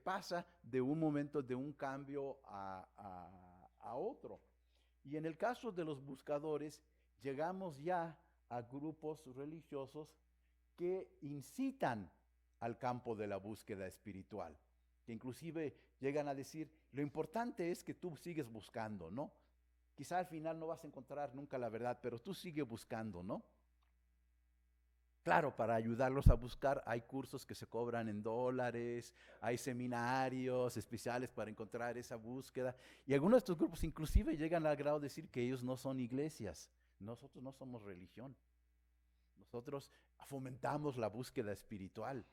pasa de un momento, de un cambio a otro. Y en el caso de los buscadores, llegamos ya a grupos religiosos que incitan al campo de la búsqueda espiritual, que inclusive llegan a decir, lo importante es que tú sigues buscando, ¿no? Quizá al final no vas a encontrar nunca la verdad, pero tú sigue buscando, ¿no? Claro, para ayudarlos a buscar hay cursos que se cobran en dólares, hay seminarios especiales para encontrar esa búsqueda. Y algunos de estos grupos inclusive llegan al grado de decir que ellos no son iglesias. Nosotros no somos religión. Nosotros fomentamos la búsqueda espiritual.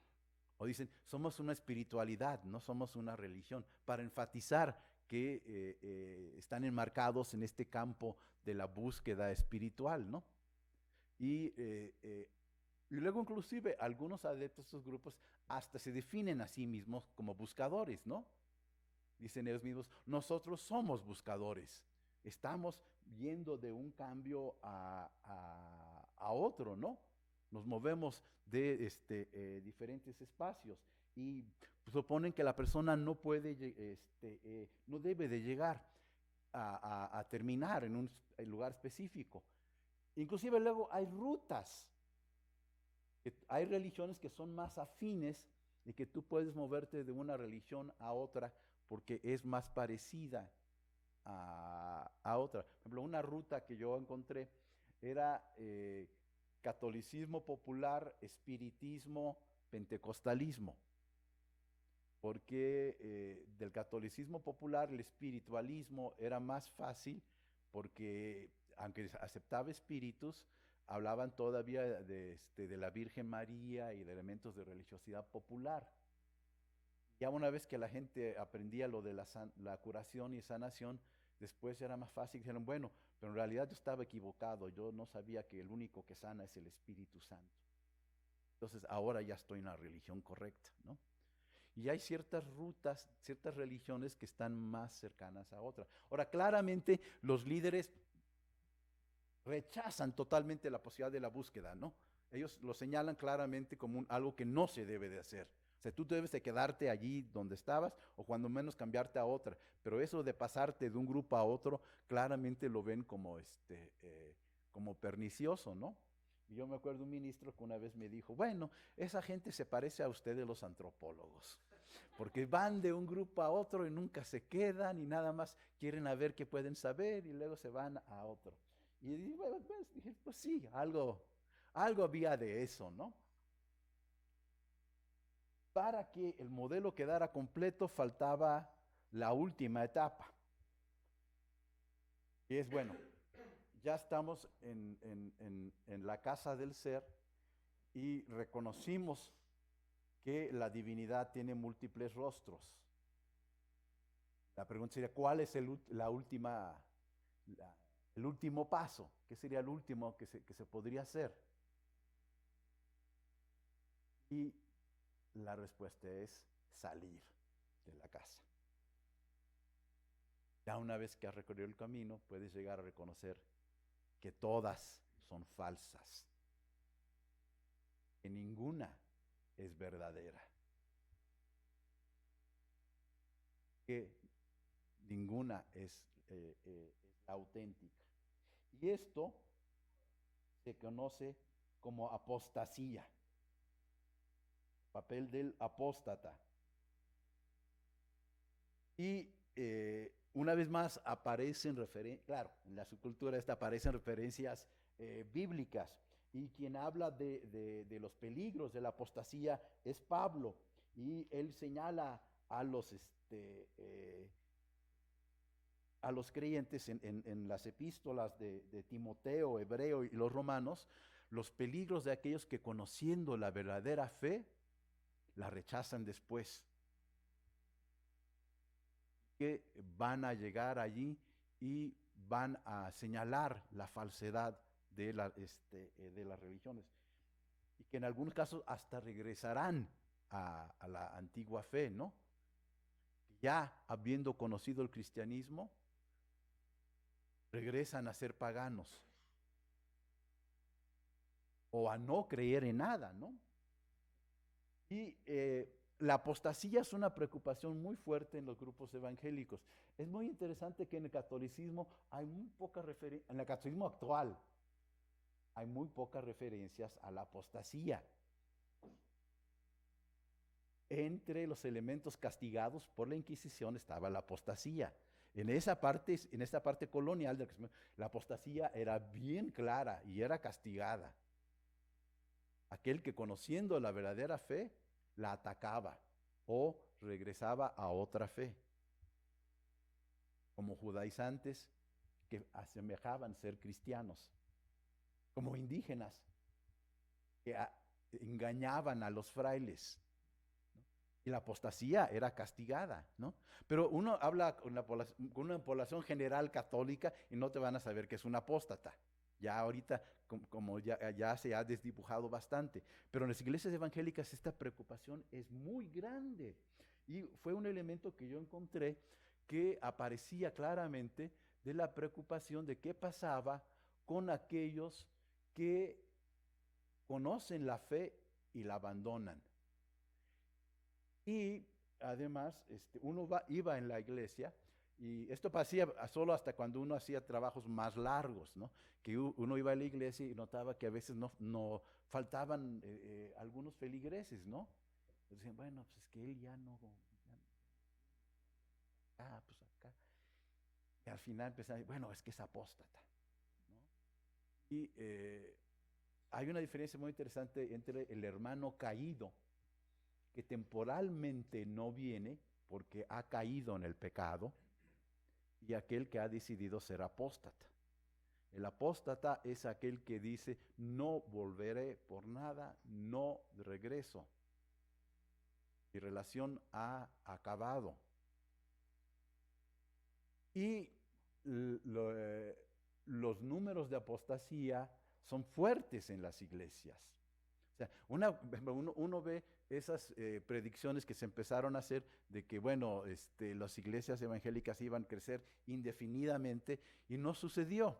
O dicen, somos una espiritualidad, no somos una religión, para enfatizar que están enmarcados en este campo de la búsqueda espiritual, ¿no? Y, eh, eh, y luego inclusive algunos adeptos de estos grupos hasta se definen a sí mismos como buscadores, ¿no? Dicen ellos mismos, nosotros somos buscadores. Estamos yendo de un cambio a otro, ¿no? Nos movemos de diferentes espacios y suponen que la persona no puede, no debe de llegar a terminar en un lugar específico. Inclusive luego hay rutas. Hay religiones que son más afines y que tú puedes moverte de una religión a otra porque es más parecida a otra. Por ejemplo, una ruta que yo encontré era catolicismo popular, espiritismo, pentecostalismo. Porque del catolicismo popular el espiritualismo era más fácil porque aunque aceptaba espíritus, hablaban todavía de la Virgen María y de elementos de religiosidad popular. Ya una vez que la gente aprendía lo de la curación y sanación, después era más fácil. Dijeron, bueno, pero en realidad yo estaba equivocado, yo no sabía que el único que sana es el Espíritu Santo. Entonces ahora ya estoy en la religión correcta, ¿no? Y hay ciertas rutas, ciertas religiones que están más cercanas a otras. Ahora, claramente los líderes rechazan totalmente la posibilidad de la búsqueda, ¿no? Ellos lo señalan claramente como algo que no se debe de hacer. O sea, tú debes de quedarte allí donde estabas o cuando menos cambiarte a otra. Pero eso de pasarte de un grupo a otro, claramente lo ven como pernicioso, ¿no? Y yo me acuerdo un ministro que una vez me dijo, bueno, esa gente se parece a ustedes los antropólogos, porque van de un grupo a otro y nunca se quedan y nada más quieren a ver qué pueden saber y luego se van a otro. Y bueno, pues, dije, pues sí, algo había de eso, ¿no? Para que el modelo quedara completo faltaba la última etapa, que es, bueno, ya estamos en la casa del ser y reconocimos que la divinidad tiene múltiples rostros. La pregunta sería, ¿cuál es la última, el último paso? ¿Qué sería el último que se podría hacer? Y la respuesta es salir de la casa. Ya una vez que has recorrido el camino, puedes llegar a reconocer que todas son falsas, que ninguna es verdadera, que ninguna es auténtica. Y esto se conoce como apostasía, papel del apóstata. Y una vez más aparecen referencias, claro, en la subcultura esta aparecen referencias bíblicas. Y quien habla de los peligros de la apostasía es Pablo. Y él señala a los creyentes en las epístolas de Timoteo, Hebreo y los romanos, los peligros de aquellos que conociendo la verdadera fe, la rechazan después, que van a llegar allí y van a señalar la falsedad de las religiones y que en algunos casos hasta regresarán a la antigua fe, ¿no? Ya habiendo conocido el cristianismo, regresan a ser paganos o a no creer en nada, ¿no? Y la apostasía es una preocupación muy fuerte en los grupos evangélicos. Es muy interesante que en el catolicismo hay muy poca referencia, en el catolicismo actual hay muy pocas referencias a la apostasía. Entre los elementos castigados por la Inquisición estaba la apostasía. En esta parte colonial, la apostasía era bien clara y era castigada. Aquel que conociendo la verdadera fe, la atacaba o regresaba a otra fe, como judaizantes que asemejaban ser cristianos, como indígenas que engañaban a los frailes. Y la apostasía era castigada, ¿no? Pero uno habla con una población general católica y no te van a saber que es un apóstata. Ya ahorita, como ya se ha desdibujado bastante. Pero en las iglesias evangélicas esta preocupación es muy grande. Y fue un elemento que yo encontré que aparecía claramente de la preocupación de qué pasaba con aquellos que conocen la fe y la abandonan. Y además, uno iba en la iglesia, y esto pasaba solo hasta cuando uno hacía trabajos más largos, ¿no? Que uno iba a la iglesia y notaba que a veces no faltaban algunos feligreses, ¿no? Decían, bueno, pues es que él ya no, pues acá. Y al final empezaban, bueno, es que es apóstata, ¿no? Y hay una diferencia muy interesante entre el hermano caído, que temporalmente no viene porque ha caído en el pecado, y aquel que ha decidido ser apóstata. El apóstata es aquel que dice, no volveré por nada, no regreso. Mi relación ha acabado. Y los números de apostasía son fuertes en las iglesias. O sea, uno ve esas predicciones que se empezaron a hacer de que, bueno, las iglesias evangélicas iban a crecer indefinidamente y no sucedió.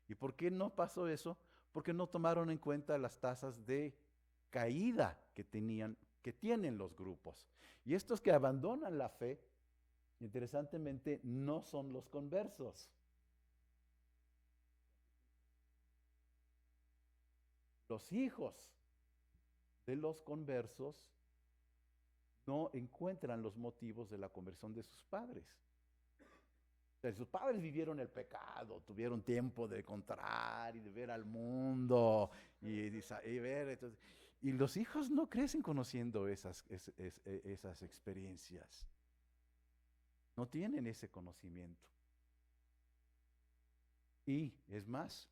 ¿Y por qué no pasó eso? Porque no tomaron en cuenta las tasas de caída que tienen los grupos. Y estos que abandonan la fe, interesantemente, no son los conversos. Los hijos de los conversos no encuentran los motivos de la conversión de sus padres. O sea, sus padres vivieron el pecado, tuvieron tiempo de encontrar y de ver al mundo y ver. Entonces, y los hijos no crecen conociendo esas experiencias. No tienen ese conocimiento. Y es más,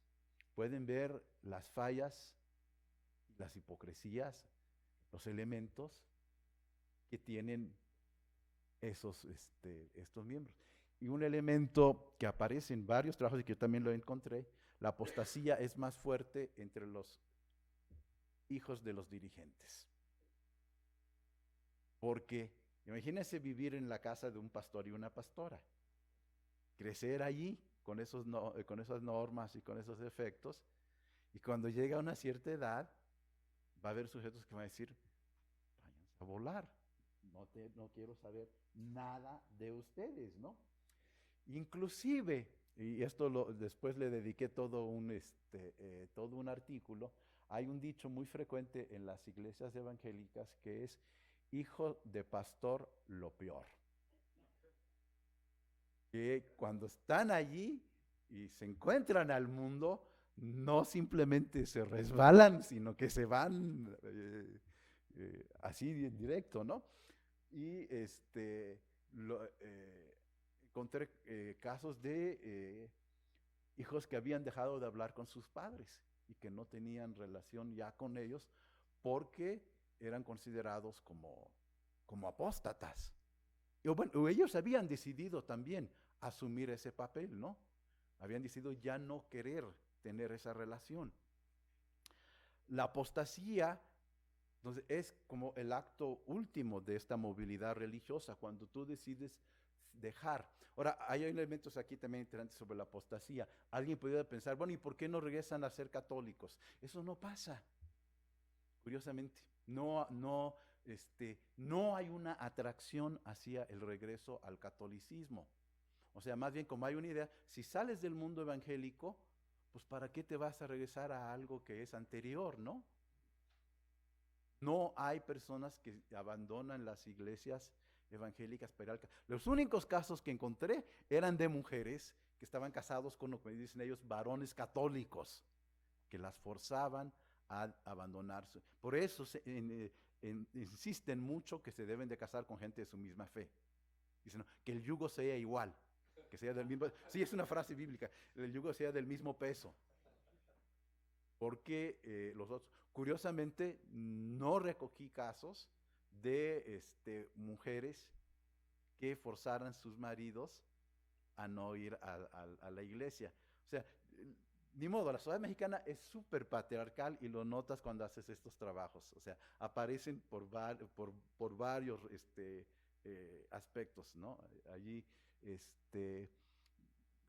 pueden ver las fallas, las hipocresías, los elementos que tienen estos miembros. Y un elemento que aparece en varios trabajos y que yo también lo encontré, la apostasía es más fuerte entre los hijos de los dirigentes. Porque imagínense vivir en la casa de un pastor y una pastora, crecer allí con esas normas y con esos efectos, y cuando llega a una cierta edad, va a haber sujetos que van a decir, váyanse a volar, no quiero saber nada de ustedes, ¿no? Inclusive, y esto después le dediqué todo un artículo, hay un dicho muy frecuente en las iglesias evangélicas que es, hijo de pastor, lo peor. Que cuando están allí y se encuentran al mundo, no simplemente se resbalan, sino que se van así directo, ¿no? Y encontré casos de hijos que habían dejado de hablar con sus padres y que no tenían relación ya con ellos porque eran considerados como apóstatas. Y bueno, ellos habían decidido también asumir ese papel, ¿no? Habían decidido ya no querer tener esa relación. La apostasía, entonces, es como el acto último de esta movilidad religiosa, cuando tú decides dejar. Ahora, hay elementos aquí también interesantes sobre la apostasía. Alguien podría pensar, bueno, ¿y por qué no regresan a ser católicos? Eso no pasa, curiosamente. No no hay una atracción hacia el regreso al catolicismo. O sea, más bien como hay una idea, si sales del mundo evangélico, pues ¿para qué te vas a regresar a algo que es anterior, no? No hay personas que abandonan las iglesias evangélicas para ir al Los únicos casos que encontré eran de mujeres que estaban casados con lo que dicen ellos varones católicos, que las forzaban a abandonarse. Por eso insisten mucho que se deben de casar con gente de su misma fe. Dicen, no, que el yugo sea igual, que sea del mismo. Sí, es una frase bíblica, el yugo sea del mismo peso. Porque los otros, curiosamente, no recogí casos de mujeres que forzaran sus maridos a no ir a la iglesia. O sea, ni modo, la sociedad mexicana es súper patriarcal y lo notas cuando haces estos trabajos. O sea, aparecen por varios aspectos, ¿no? Allí,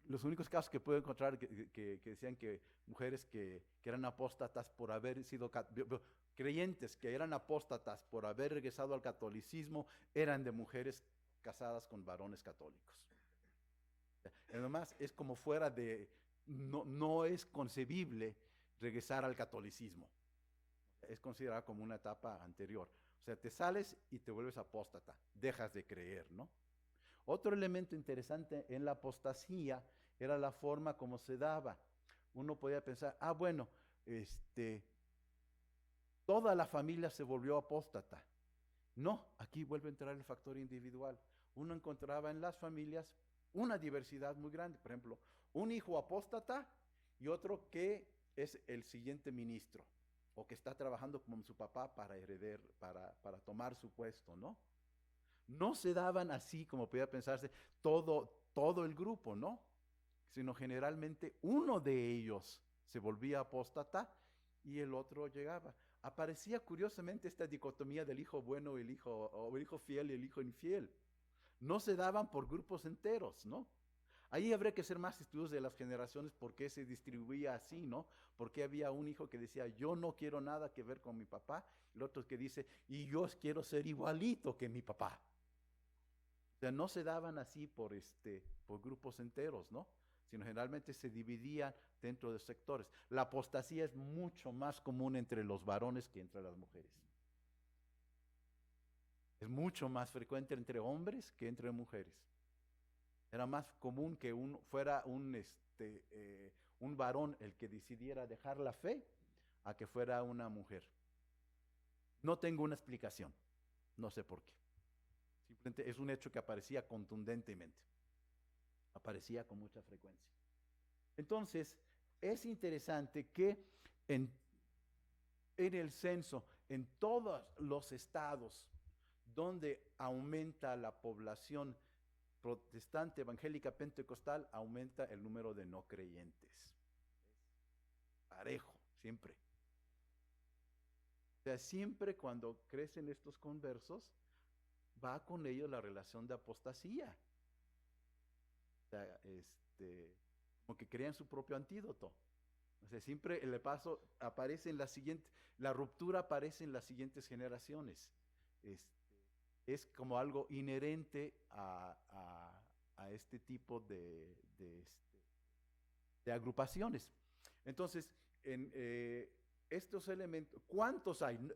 los únicos casos que puedo encontrar que decían que mujeres que eran apóstatas por haber sido creyentes, que eran apóstatas por haber regresado al catolicismo, eran de mujeres casadas con varones católicos. Además, es como fuera de, no es concebible regresar al catolicismo. Es considerado como una etapa anterior. O sea, te sales y te vuelves apóstata, dejas de creer, ¿no? Otro elemento interesante en la apostasía era la forma como se daba. Uno podía pensar, bueno, toda la familia se volvió apóstata. No, aquí vuelve a entrar el factor individual. Uno encontraba en las familias una diversidad muy grande. Por ejemplo, un hijo apóstata y otro que es el siguiente ministro o que está trabajando como su papá para heredar, para tomar su puesto, ¿no? No se daban así como podía pensarse todo el grupo, ¿no? Sino generalmente uno de ellos se volvía apóstata y el otro llegaba. Aparecía curiosamente esta dicotomía del hijo bueno o el hijo fiel y el hijo infiel. No se daban por grupos enteros, ¿no? Ahí habría que hacer más estudios de las generaciones por qué se distribuía así, ¿no? Porque había un hijo que decía, yo no quiero nada que ver con mi papá, y el otro que dice, y yo quiero ser igualito que mi papá. O sea, no se daban así por grupos enteros, ¿no? Sino generalmente se dividían dentro de sectores. La apostasía es mucho más común entre los varones que entre las mujeres. Es mucho más frecuente entre hombres que entre mujeres. Era más común que fuera un varón el que decidiera dejar la fe a que fuera una mujer. No tengo una explicación, no sé por qué. Simplemente es un hecho que aparecía contundentemente, aparecía con mucha frecuencia. Entonces, es interesante que en el censo, en todos los estados donde aumenta la población protestante, evangélica, pentecostal, aumenta el número de no creyentes. Parejo, siempre. O sea, siempre cuando crecen estos conversos, va con ellos la relación de apostasía. O sea, como que crean su propio antídoto. O sea, siempre el paso aparece en la ruptura aparece en las siguientes generaciones. Es como algo inherente a este tipo de agrupaciones. Entonces, en estos elementos, ¿cuántos hay?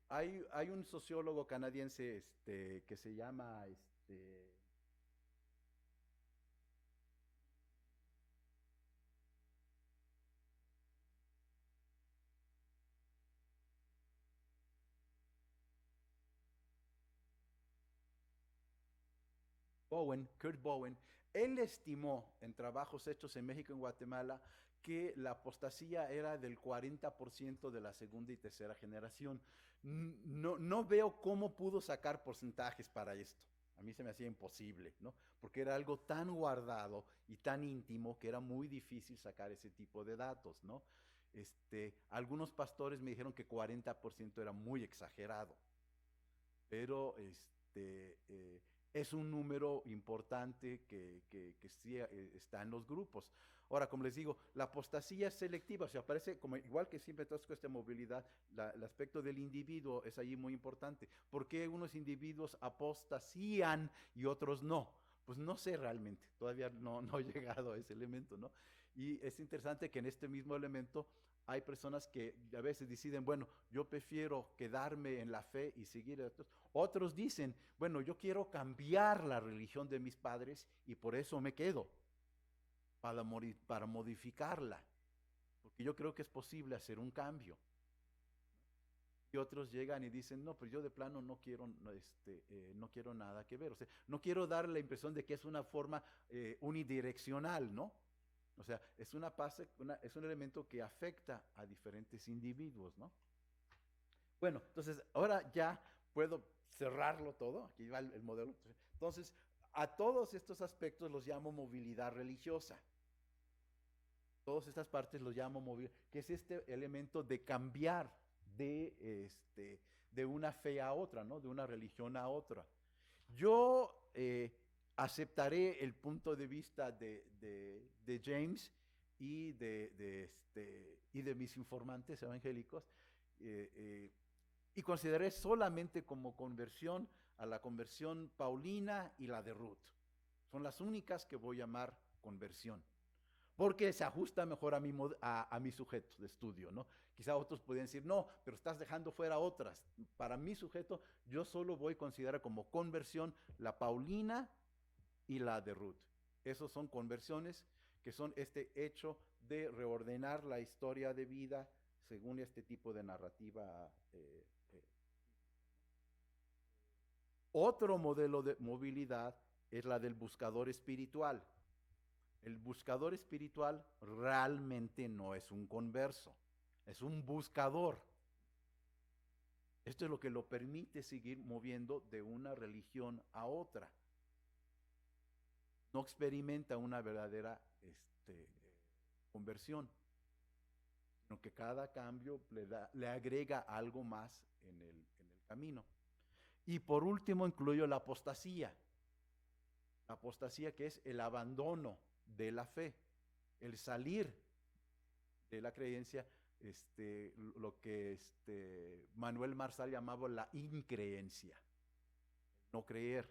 Hay un sociólogo canadiense que se llama Kurt Bowen. Él estimó en trabajos hechos en México y en Guatemala que la apostasía era del 40% de la segunda y tercera generación. No veo cómo pudo sacar porcentajes para esto. A mí se me hacía imposible, ¿no? Porque era algo tan guardado y tan íntimo que era muy difícil sacar ese tipo de datos, ¿no? Algunos pastores me dijeron que 40% era muy exagerado, pero es un número importante que sí está en los grupos. Ahora, como les digo, la apostasía es selectiva, o sea, parece como igual que siempre todas cuesta movilidad, el aspecto del individuo es allí muy importante. ¿Por qué unos individuos apostasían y otros no? Pues no sé realmente, todavía no he llegado a ese elemento, ¿no? Y es interesante que en este mismo elemento hay personas que a veces deciden, bueno, yo prefiero quedarme en la fe y seguir a otros. Otros dicen, bueno, yo quiero cambiar la religión de mis padres y por eso me quedo, para modificarla, porque yo creo que es posible hacer un cambio. Y otros llegan y dicen, no, pues yo de plano no quiero, no quiero nada que ver. O sea, no quiero dar la impresión de que es una forma unidireccional, ¿no? O sea, es es un elemento que afecta a diferentes individuos, ¿no? Bueno, entonces ahora ya puedo cerrarlo todo. Aquí va el modelo. Entonces, a todos estos aspectos los llamo movilidad religiosa. Todas estas partes los llamo movilidad, que es este elemento de cambiar de una fe a otra, ¿no? De una religión a otra. Yo aceptaré el punto de vista de James y de mis informantes evangélicos y consideré solamente como conversión a la conversión paulina y la de Ruth. Son las únicas que voy a llamar conversión, porque se ajusta mejor a mi sujeto de estudio, ¿no? Quizá otros podrían decir, no, pero estás dejando fuera otras. Para mi sujeto, yo solo voy a considerar como conversión la paulina y la de Ruth. Esos son conversiones que son este hecho de reordenar la historia de vida según este tipo de narrativa. Otro modelo de movilidad es la del buscador espiritual. El buscador espiritual realmente no es un converso, es un buscador. Esto es lo que lo permite seguir moviendo de una religión a otra. No experimenta una verdadera conversión, sino que cada cambio le agrega algo más en el camino. Y por último incluyo la apostasía. La apostasía, que es el abandono de la fe, el salir de la creencia, lo que Manuel Marsal llamaba la increencia, no creer.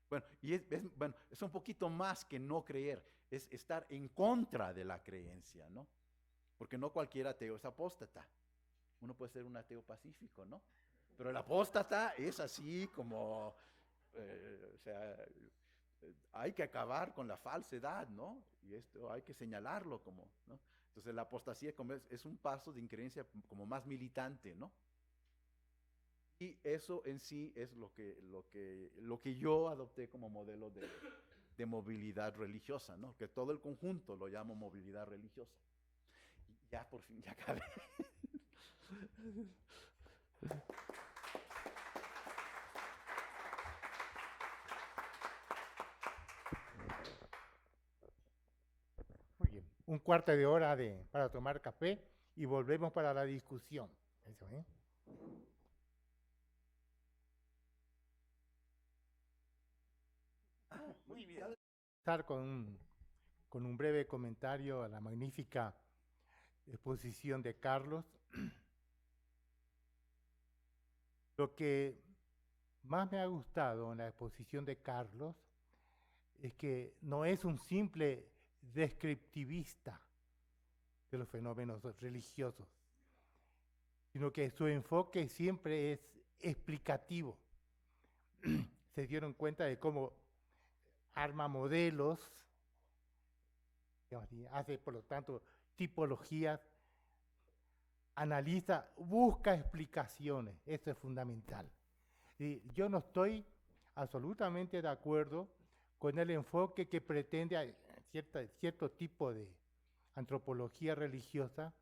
Bueno, y es un poquito más que no creer, es estar en contra de la creencia, ¿no? Porque no cualquier ateo es apóstata. Uno puede ser un ateo pacífico, ¿no? Pero el apóstata es así como, o sea, hay que acabar con la falsedad, ¿no? Y esto hay que señalarlo como, ¿no? Entonces la apostasía es un paso de increencia como más militante, ¿no? Y eso en sí es lo que yo adopté como modelo de movilidad religiosa, ¿no? Que todo el conjunto lo llamo movilidad religiosa. Y ya por fin, ya acabé. Muy bien, un cuarto de hora para tomar café y volvemos para la discusión. Eso, ¿eh? Muy bien. Empezar con un breve comentario a la magnífica exposición de Carlos. Lo que más me ha gustado en la exposición de Carlos es que no es un simple descriptivista de los fenómenos religiosos, sino que su enfoque siempre es explicativo. Se dieron cuenta de cómo arma modelos, hace por lo tanto tipologías, analiza, busca explicaciones, eso es fundamental. Y yo no estoy absolutamente de acuerdo con el enfoque que pretende cierto tipo de antropología religiosa,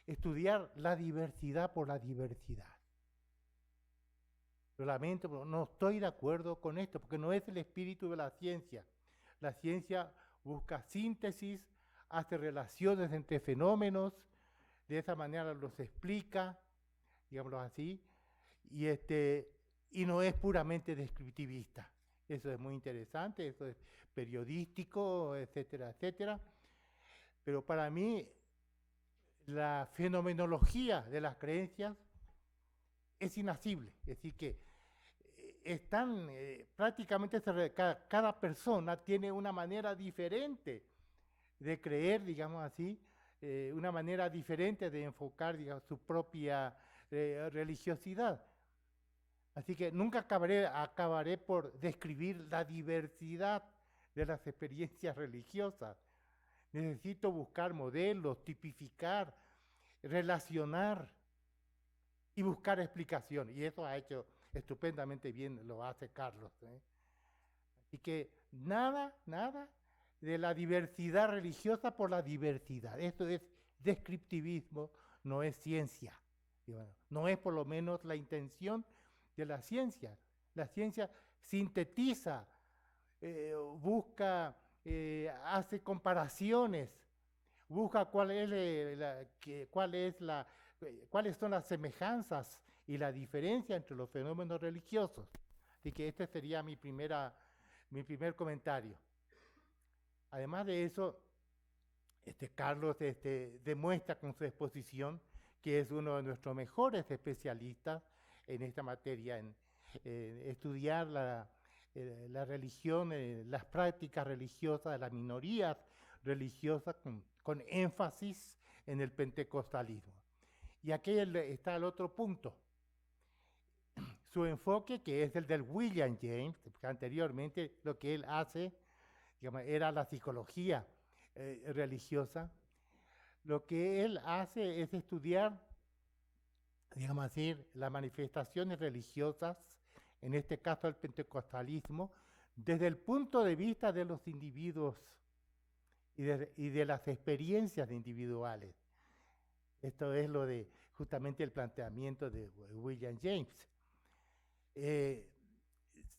estudiar la diversidad por la diversidad. Lo lamento, pero no estoy de acuerdo con esto, porque no es el espíritu de la ciencia. La ciencia busca síntesis, hace relaciones entre fenómenos, de esa manera los explica, digámoslo así, y no es puramente descriptivista. Eso es muy interesante, eso es periodístico, etcétera, etcétera. Pero para mí, la fenomenología de las creencias es inasible. Es decir, que están prácticamente cada persona tiene una manera diferente de creer, digamos así, una manera diferente de enfocar, digamos, su propia religiosidad. Así que nunca acabaré por describir la diversidad de las experiencias religiosas. Necesito buscar modelos, tipificar, relacionar y buscar explicaciones. Y eso ha hecho estupendamente bien, lo hace Carlos. Así que nada de la diversidad religiosa por la diversidad. Esto es descriptivismo, no es ciencia. Y bueno, no es por lo menos la intención de la ciencia. La ciencia sintetiza, busca, hace comparaciones, busca cuáles son las semejanzas y la diferencia entre los fenómenos religiosos. Así que este sería mi primer comentario. Además de eso, Carlos demuestra con su exposición que es uno de nuestros mejores especialistas en esta materia, en estudiar la religión, las prácticas religiosas de las minorías religiosas con énfasis en el pentecostalismo. Y aquí está el otro punto. Su enfoque, que es el del William James, que anteriormente lo que él hace, digamos, era la psicología religiosa. Lo que él hace es estudiar, digamos así, las manifestaciones religiosas, en este caso el pentecostalismo, desde el punto de vista de los individuos y de las experiencias individuales. Esto es lo de justamente el planteamiento de William James.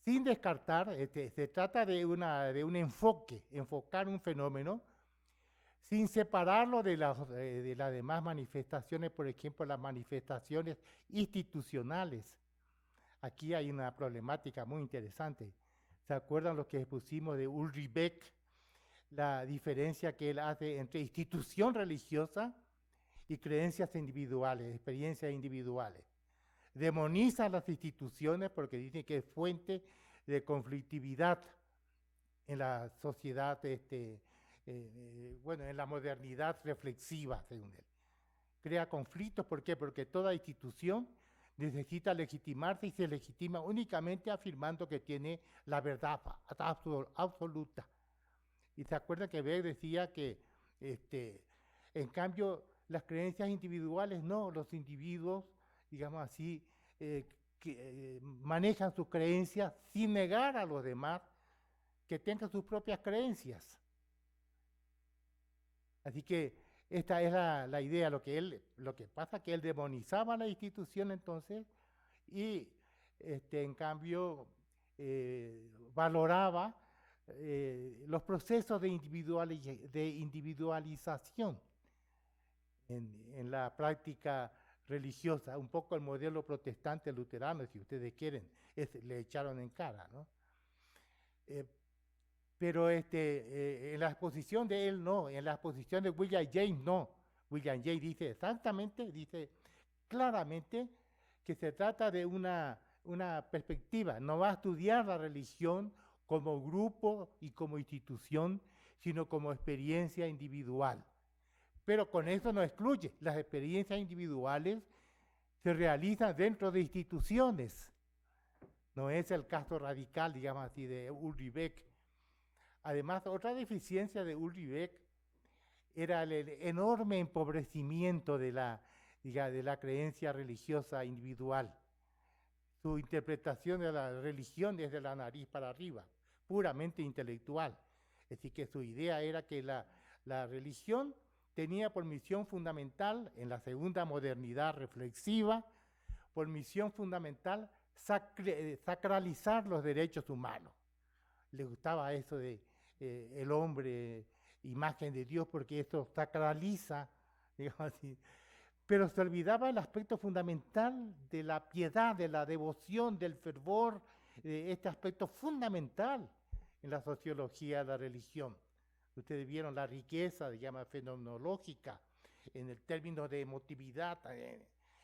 Sin descartar, se trata de un enfocar un fenómeno sin separarlo de las demás manifestaciones, por ejemplo, las manifestaciones institucionales. Aquí hay una problemática muy interesante. ¿Se acuerdan lo que expusimos de Ulrich Beck? La diferencia que él hace entre institución religiosa y creencias individuales, experiencias individuales. Demoniza las instituciones porque dice que es fuente de conflictividad en la sociedad, en la modernidad reflexiva, según él. Crea conflictos, ¿por qué? Porque toda institución necesita legitimarse y se legitima únicamente afirmando que tiene la verdad absoluta. Y se acuerda que Beck decía que, en cambio, las creencias individuales no, los individuos, digamos así, manejan sus creencias sin negar a los demás que tengan sus propias creencias. Así que esta es la idea, lo que pasa es que él demonizaba la institución entonces y en cambio valoraba los procesos de individualización en la práctica religiosa, un poco el modelo protestante luterano, si ustedes quieren, le echaron en cara, ¿no? Pero en la exposición de él no, en la exposición de William James no. William James dice claramente que se trata de una perspectiva, no va a estudiar la religión como grupo y como institución, sino como experiencia individual. Pero con eso no excluye, las experiencias individuales se realizan dentro de instituciones. No es el caso radical, digamos así, de Ulrich Beck. Además, otra deficiencia de Ulrich Beck era el enorme empobrecimiento de la creencia religiosa individual. Su interpretación de la religión desde la nariz para arriba, puramente intelectual. Es decir, que su idea era que la religión tenía por misión fundamental, en la segunda modernidad reflexiva, por misión fundamental sacralizar los derechos humanos. Le gustaba eso de el hombre, imagen de Dios, porque esto sacraliza, digamos así. Pero se olvidaba el aspecto fundamental de la piedad, de la devoción, del fervor este aspecto fundamental en la sociología de la religión. Ustedes vieron la riqueza, digamos, fenomenológica en el término de emotividad,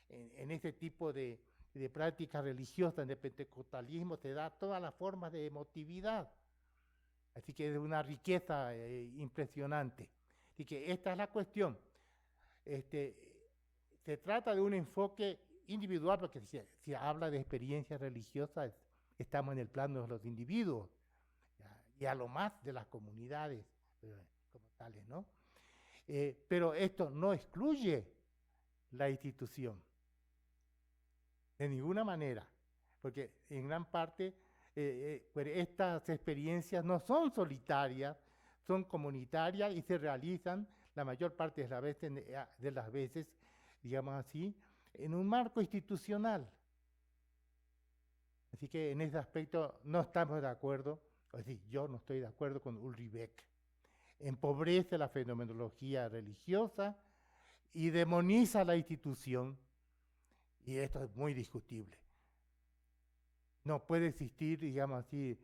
en ese tipo de prácticas religiosas, en el pentecostalismo se da todas las formas de emotividad. Así que es una riqueza impresionante. Así que esta es la cuestión. Se trata de un enfoque individual, porque si habla de experiencias religiosas, estamos en el plano de los individuos, ¿ya? Y a lo más de las comunidades como tales, ¿no? Pero esto no excluye la institución, de ninguna manera, porque en gran parte pues estas experiencias no son solitarias, son comunitarias y se realizan la mayor parte de las veces, digamos así, en un marco institucional. Así que en ese aspecto no estamos de acuerdo, o sea, yo no estoy de acuerdo con Ulrich Beck. Empobrece la fenomenología religiosa y demoniza la institución, y esto es muy discutible. No puede existir, digamos así,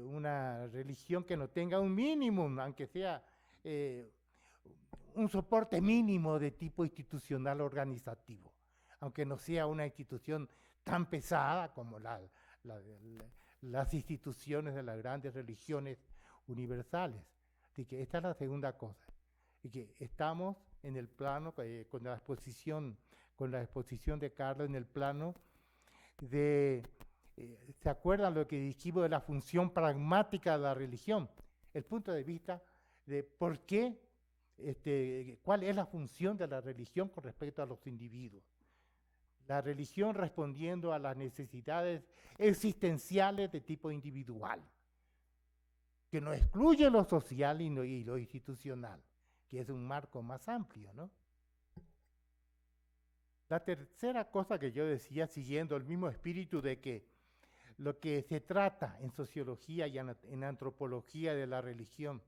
una religión que no tenga un mínimo, aunque sea un soporte mínimo de tipo institucional organizativo, aunque no sea una institución tan pesada como las instituciones de las grandes religiones universales. Así que esta es la segunda cosa, y que estamos en el plano, con la exposición de Carlos, en el plano de, ¿se acuerdan lo que dijimos de la función pragmática de la religión? El punto de vista de por qué, cuál es la función de la religión con respecto a los individuos. La religión respondiendo a las necesidades existenciales de tipo individual, que no excluye lo social y lo institucional, que es un marco más amplio, ¿no? La tercera cosa que yo decía, siguiendo el mismo espíritu de que lo que se trata en sociología y en antropología de la religión,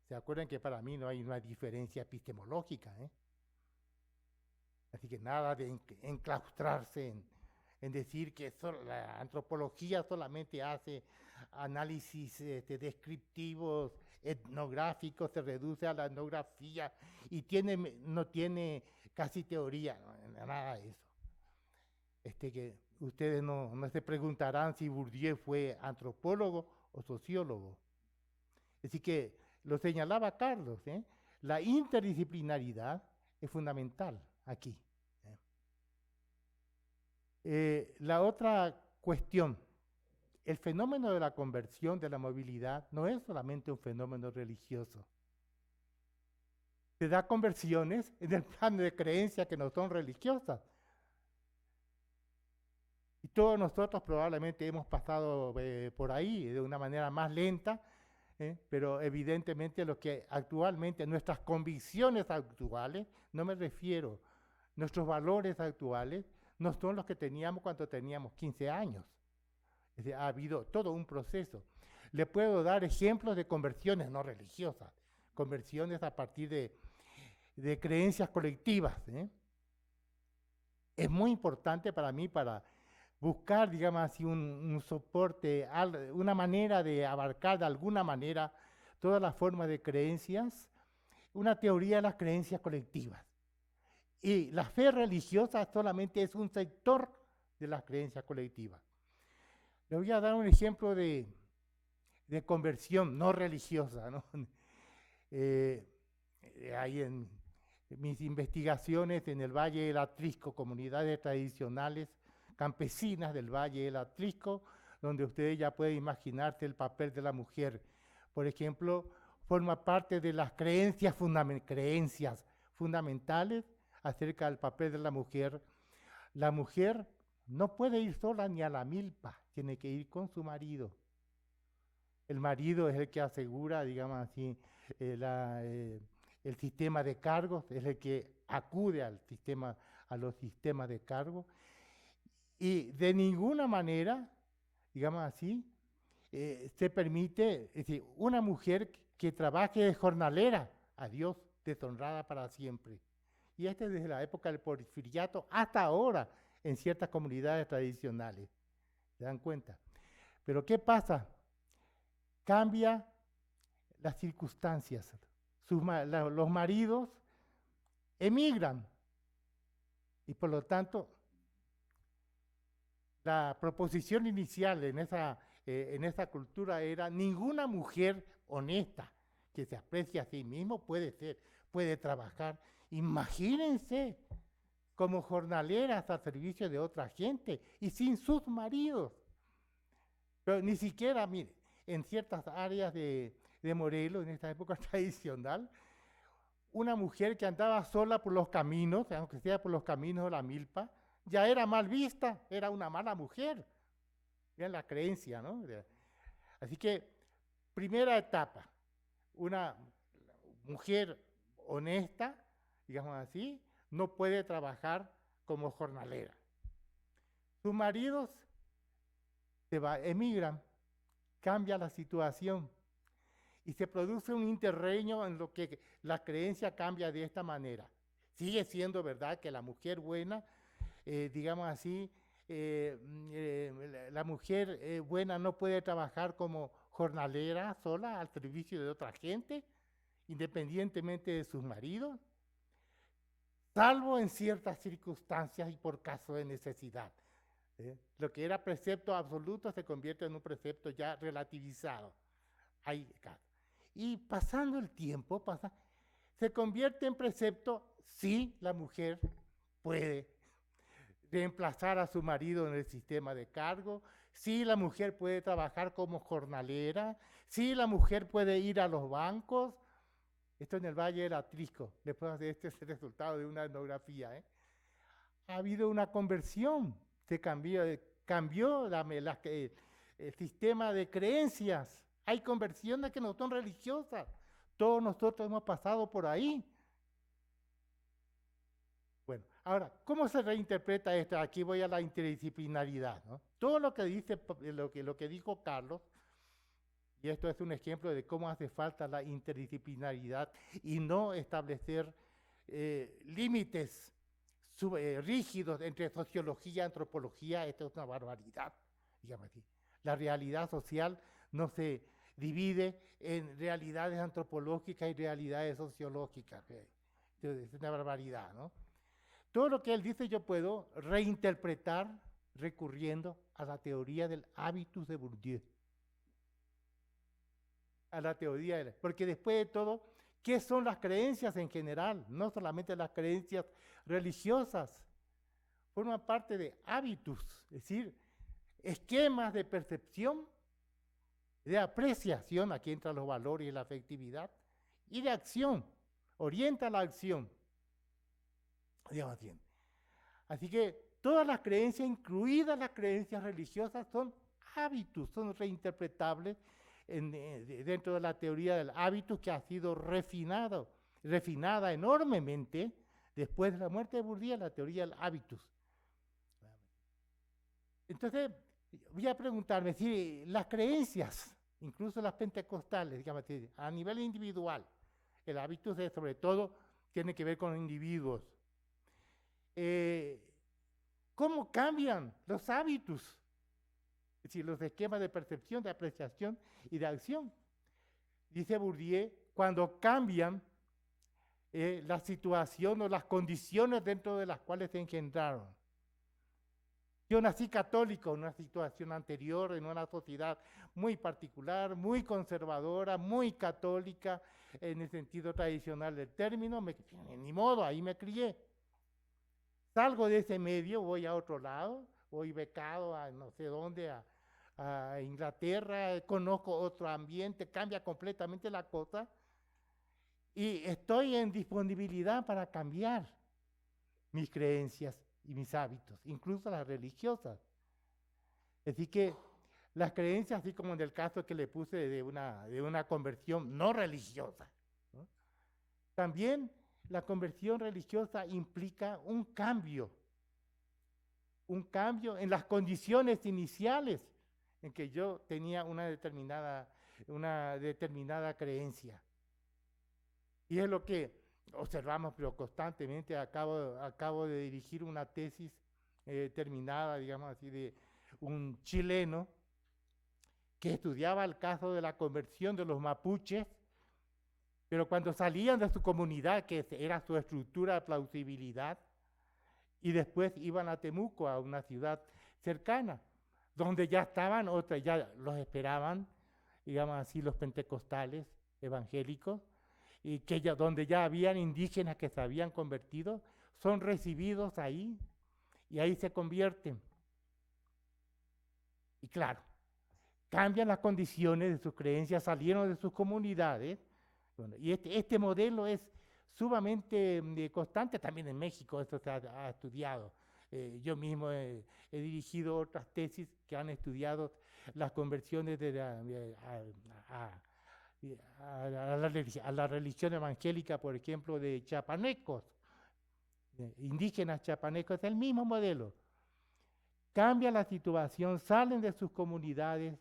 ¿se acuerdan que para mí no hay una diferencia epistemológica? Así que nada de enclaustrarse en decir que la antropología solamente hace análisis descriptivos, etnográficos, se reduce a la etnografía y no tiene casi teoría, no, nada de eso. Que ustedes no se preguntarán si Bourdieu fue antropólogo o sociólogo. Así que lo señalaba Carlos, la interdisciplinaridad es fundamental aquí. La otra cuestión, el fenómeno de la conversión, de la movilidad, no es solamente un fenómeno religioso. Se da conversiones en el plano de creencias que no son religiosas. Y todos nosotros probablemente hemos pasado por ahí de una manera más lenta, pero evidentemente lo que actualmente, nuestras convicciones actuales, no me refiero, nuestros valores actuales, no son los que teníamos cuando teníamos 15 años. Es decir, ha habido todo un proceso. Le puedo dar ejemplos de conversiones no religiosas, conversiones a partir de creencias colectivas. Es muy importante para mí para buscar, digamos así, un soporte, una manera de abarcar de alguna manera todas las formas de creencias, una teoría de las creencias colectivas. Y la fe religiosa solamente es un sector de las creencias colectivas. Le voy a dar un ejemplo de conversión no religiosa, ¿no? Ahí en mis investigaciones en el Valle del Atrisco, comunidades tradicionales campesinas del Valle del Atrisco, donde ustedes ya pueden imaginarse el papel de la mujer. Por ejemplo, forma parte de las creencias fundamentales acerca del papel de la mujer. La mujer no puede ir sola ni a la milpa, tiene que ir con su marido. El marido es el que asegura, digamos así, el sistema de cargos, es el que acude a los sistemas de cargos. Y de ninguna manera, digamos así, se permite, es decir, una mujer que trabaje de jornalera, a Dios, deshonrada para siempre. Y desde la época del porfiriato hasta ahora en ciertas comunidades tradicionales. ¿Se dan cuenta? Pero ¿qué pasa? Cambia las circunstancias. Los maridos emigran y por lo tanto la proposición inicial en esa cultura era ninguna mujer honesta que se aprecie a sí mismo puede trabajar. Imagínense como jornaleras al servicio de otra gente y sin sus maridos. Pero ni siquiera, mire, en ciertas áreas de Morelos, en esta época tradicional, una mujer que andaba sola por los caminos, aunque sea por los caminos de la milpa, ya era mal vista, era una mala mujer. Era la creencia, ¿no? Así que, primera etapa, una mujer honesta, digamos así, no puede trabajar como jornalera. Sus maridos emigran, cambia la situación y se produce un interreño en lo que la creencia cambia de esta manera. Sigue siendo verdad que la mujer buena, digamos así, la mujer buena no puede trabajar como jornalera sola al servicio de otra gente, independientemente de sus maridos, salvo en ciertas circunstancias y por caso de necesidad. Lo que era precepto absoluto se convierte en un precepto ya relativizado. Y pasando el tiempo, se convierte en precepto si la mujer puede reemplazar a su marido en el sistema de cargo, si la mujer puede trabajar como jornalera, si la mujer puede ir a los bancos. Esto en el Valle del Atrisco, después de este es el resultado de una etnografía. Ha habido una conversión, se cambió el sistema de creencias. Hay conversiones que no son religiosas. Todos nosotros hemos pasado por ahí. Bueno, ahora, ¿cómo se reinterpreta esto? Aquí voy a la interdisciplinaridad, ¿no? Todo lo que dice, lo que dijo Carlos, y esto es un ejemplo de cómo hace falta la interdisciplinaridad y no establecer límites rígidos entre sociología y antropología. Esto es una barbaridad, digamos así. La realidad social no se divide en realidades antropológicas y realidades sociológicas. Entonces, es una barbaridad, ¿no? Todo lo que él dice yo puedo reinterpretar recurriendo a la teoría del habitus de Bourdieu. A la teoría, porque después de todo, ¿qué son las creencias en general? No solamente las creencias religiosas, forman parte de hábitus, es decir, esquemas de percepción, de apreciación, aquí entran los valores y la afectividad, y de acción, orienta la acción. Digamos así. Así que todas las creencias, incluidas las creencias religiosas, son hábitus, son reinterpretables dentro de la teoría del hábitus que ha sido refinada enormemente después de la muerte de Bourdieu, la teoría del hábitus. Entonces, voy a preguntarme si las creencias, incluso las pentecostales, digamos, a nivel individual, el hábitus sobre todo tiene que ver con individuos. ¿Cómo cambian los hábitus? Es decir, los esquemas de percepción, de apreciación y de acción. Dice Bourdieu, cuando cambian la situación o las condiciones dentro de las cuales se engendraron. Yo nací católico en una situación anterior, en una sociedad muy particular, muy conservadora, muy católica, en el sentido tradicional del término, ni modo, ahí me crié. Salgo de ese medio, voy a otro lado, voy becado a no sé dónde, a Inglaterra, conozco otro ambiente, cambia completamente la cosa y estoy en disponibilidad para cambiar mis creencias y mis hábitos, incluso las religiosas. Así que las creencias, así como en el caso que le puse de una conversión no religiosa, ¿no? También la conversión religiosa implica un cambio en las condiciones iniciales en que yo tenía una determinada creencia. Y es lo que observamos, pero constantemente. Acabo de dirigir una tesis terminada, digamos así, de un chileno que estudiaba el caso de la conversión de los mapuches, pero cuando salían de su comunidad, que era su estructura de plausibilidad, y después iban a Temuco, a una ciudad cercana, donde ya estaban otras, ya los esperaban, digamos así, los pentecostales evangélicos, y que ya, donde ya habían indígenas que se habían convertido, son recibidos ahí, y ahí se convierten. Y claro, cambian las condiciones de sus creencias, salieron de sus comunidades. Bueno, y este modelo es sumamente constante también en México, esto se ha estudiado. Yo mismo he dirigido otras tesis que han estudiado las conversiones a la religión evangélica, por ejemplo, de chiapanecos, indígenas chiapanecos, es el mismo modelo. Cambia la situación, salen de sus comunidades,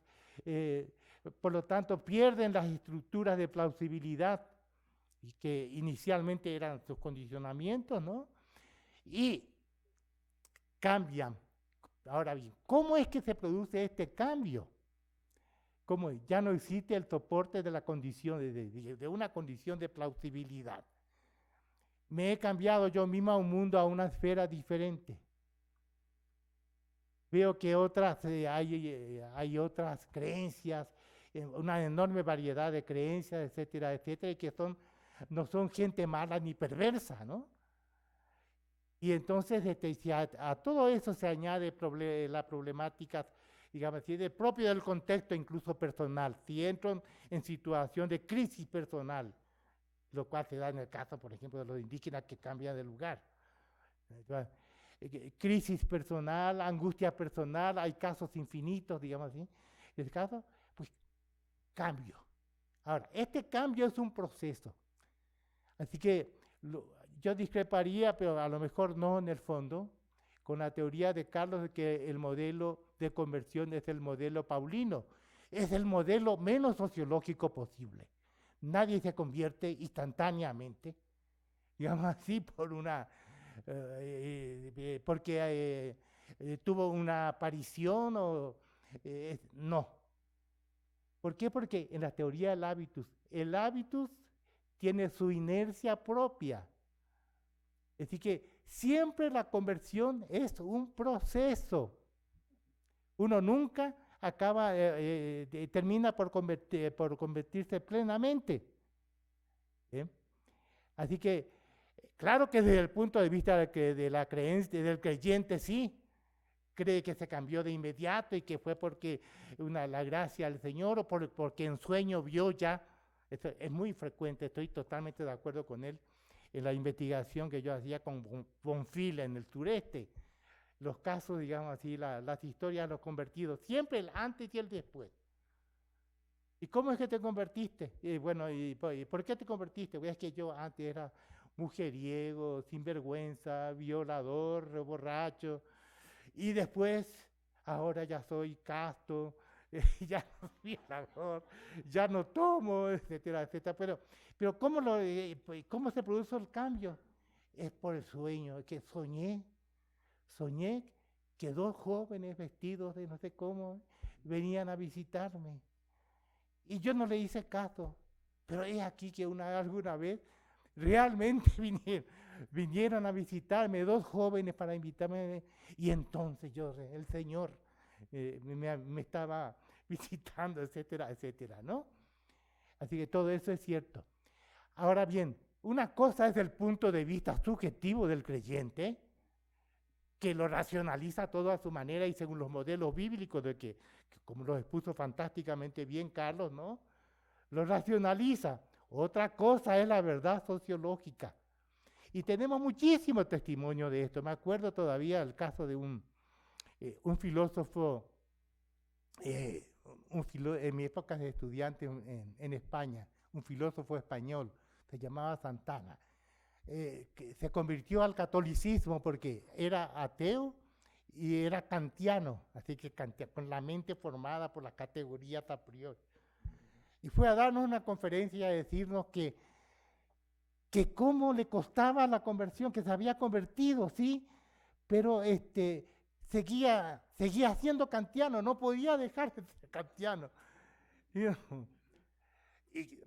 por lo tanto pierden las estructuras de plausibilidad y que inicialmente eran sus condicionamientos, ¿no? Y cambian. Ahora bien, ¿cómo es que se produce este cambio? ¿Cómo? Ya no existe el soporte de la condición, de una condición de plausibilidad. Me he cambiado yo mismo a un mundo, a una esfera diferente. Veo que hay otras creencias, una enorme variedad de creencias, etcétera, etcétera, y que no son gente mala ni perversa, ¿no? Y entonces a todo eso se añade la problemática, digamos así, propio del contexto incluso personal. Si entro en situación de crisis personal, lo cual se da en el caso, por ejemplo, de los indígenas que cambian de lugar. Crisis personal, angustia personal, hay casos infinitos, digamos así. En este caso, pues cambio. Ahora, este cambio es un proceso. Así que yo discreparía, pero a lo mejor no en el fondo, con la teoría de Carlos de que el modelo de conversión es el modelo paulino. Es el modelo menos sociológico posible. Nadie se convierte instantáneamente, digamos así, porque tuvo una aparición no. ¿Por qué? Porque en la teoría del hábitus tiene su inercia propia. Es decir, que siempre la conversión es un proceso. Uno nunca termina por convertirse plenamente. Así que, claro que desde el punto de vista de la creencia del creyente, sí, cree que se cambió de inmediato y que fue porque la gracia del Señor o porque en sueño vio ya. Esto es muy frecuente, estoy totalmente de acuerdo con él en la investigación que yo hacía con Bonfil en el sureste. Los casos, digamos así, las historias de los convertidos, siempre el antes y el después. ¿Y cómo es que te convertiste? ¿Y por qué te convertiste? Pues es que yo antes era mujeriego, sinvergüenza, violador, borracho, y después, ahora ya soy casto, ya no soy violador, ya no tomo, etcétera, etcétera. Pero ¿cómo se produce el cambio? Es por el sueño, que soñé que dos jóvenes vestidos de no sé cómo venían a visitarme. Y yo no le hice caso, pero es aquí que alguna vez realmente vinieron a visitarme dos jóvenes para invitarme, y entonces el Señor me estaba visitando, etcétera, etcétera, ¿no? Así que todo eso es cierto. Ahora bien, una cosa es el punto de vista subjetivo del creyente, que lo racionaliza todo a su manera y según los modelos bíblicos que como lo expuso fantásticamente bien Carlos, ¿no? Lo racionaliza. Otra cosa es la verdad sociológica. Y tenemos muchísimo testimonio de esto. Me acuerdo todavía el caso de un filósofo, en mi época de estudiante en España, un filósofo español, se llamaba Santana, que se convirtió al catolicismo porque era ateo y era kantiano, así que con la mente formada por las categorías a priori. Y fue a darnos una conferencia a decirnos que cómo le costaba la conversión, que se había convertido, sí, pero seguía siendo kantiano, no podía dejar de ser kantiano. Y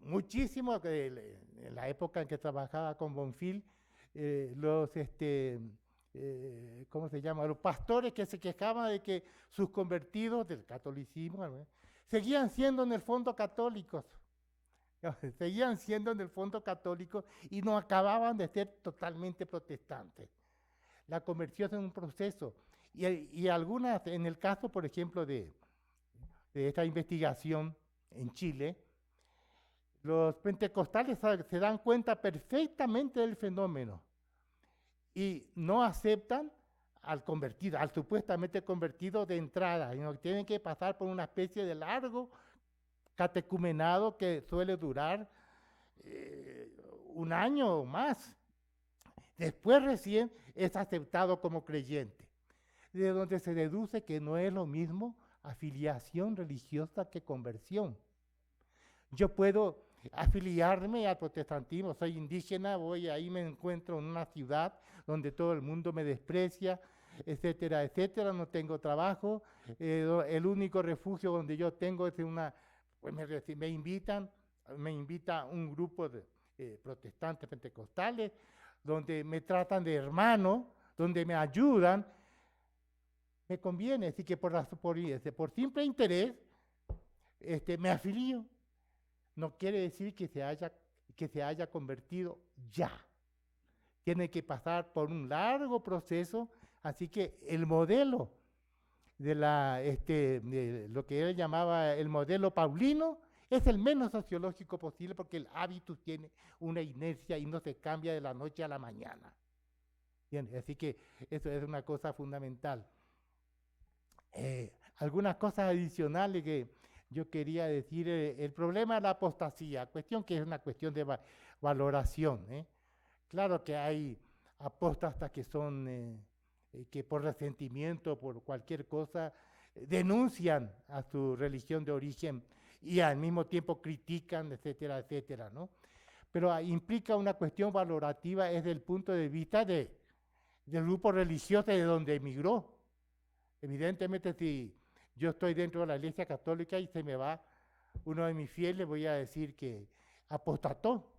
muchísimo, en la época en que trabajaba con Bonfil, ¿cómo se llama? Los pastores que se quejaban de que sus convertidos del catolicismo, ¿no?, seguían siendo en el fondo católicos. Seguían siendo en el fondo católicos y no acababan de ser totalmente protestantes. La conversión es un proceso. Y algunas, en el caso, por ejemplo, de esta investigación en Chile, los pentecostales se dan cuenta perfectamente del fenómeno y no aceptan al convertido, al supuestamente convertido de entrada, sino que tienen que pasar por una especie de largo catecumenado que suele durar un año o más. Después recién es aceptado como creyente, de donde se deduce que no es lo mismo afiliación religiosa que conversión. Yo puedo afiliarme al protestantismo, soy indígena, voy ahí, me encuentro en una ciudad donde todo el mundo me desprecia, etcétera, etcétera, no tengo trabajo, el único refugio donde yo tengo es pues me invita un grupo de protestantes pentecostales, donde me tratan de hermano, donde me ayudan, me conviene, así que por simple interés me afilio. No quiere decir que se haya convertido ya. Tiene que pasar por un largo proceso, así que el modelo de lo que él llamaba el modelo paulino es el menos sociológico posible porque el hábito tiene una inercia y no se cambia de la noche a la mañana. Bien, así que eso es una cosa fundamental. Algunas cosas adicionales que yo quería decir, el problema de la apostasía, cuestión que es una cuestión de valoración. Claro que hay apóstatas que son, que por resentimiento, por cualquier cosa, denuncian a su religión de origen y al mismo tiempo critican, etcétera, etcétera, ¿no? Pero implica una cuestión valorativa desde el punto de vista del grupo religioso de donde emigró. Evidentemente, si yo estoy dentro de la Iglesia Católica y se me va uno de mis fieles, voy a decir que apostató.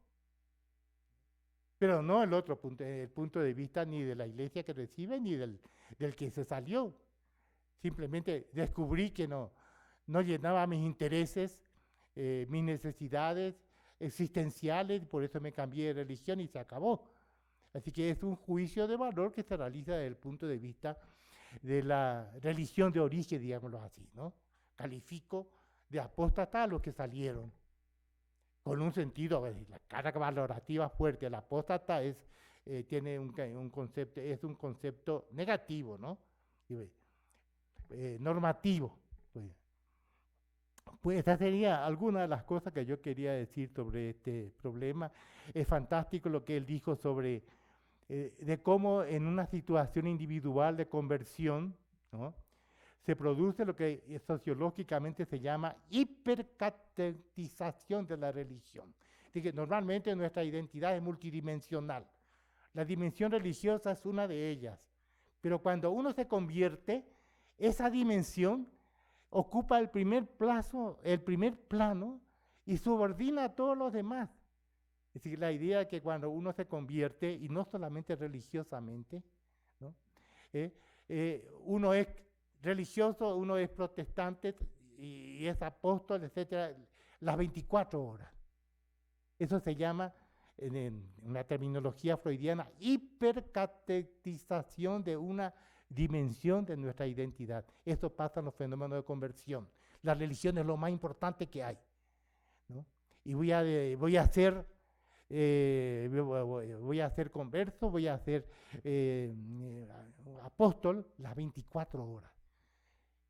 Pero no el punto de vista ni de la Iglesia que recibe ni del que se salió. Simplemente descubrí que no llenaba mis intereses, mis necesidades existenciales, y por eso me cambié de religión y se acabó. Así que es un juicio de valor que se realiza desde el punto de vista de la religión de origen, digámoslo así, ¿no? Califico de apóstata a los que salieron, con un sentido, la carga valorativa fuerte. El apóstata tiene un concepto negativo, ¿no? Normativo. Pues esa sería alguna de las cosas que yo quería decir sobre este problema. Es fantástico lo que él dijo sobre de cómo en una situación individual de conversión, ¿no?, se produce lo que sociológicamente se llama hipercatetización de la religión. Así que normalmente nuestra identidad es multidimensional. La dimensión religiosa es una de ellas. Pero cuando uno se convierte, esa dimensión ocupa el primer plano y subordina a todos los demás. Es decir, la idea de que cuando uno se convierte, y no solamente religiosamente, ¿no?, uno es religioso, uno es protestante y es apóstol, etcétera, las 24 horas. Eso se llama, en una terminología freudiana, hipercatetización de una dimensión de nuestra identidad. Esto pasa en los fenómenos de conversión. La religión es lo más importante que hay, ¿no? Y voy a ser converso, voy a ser apóstol las 24 horas.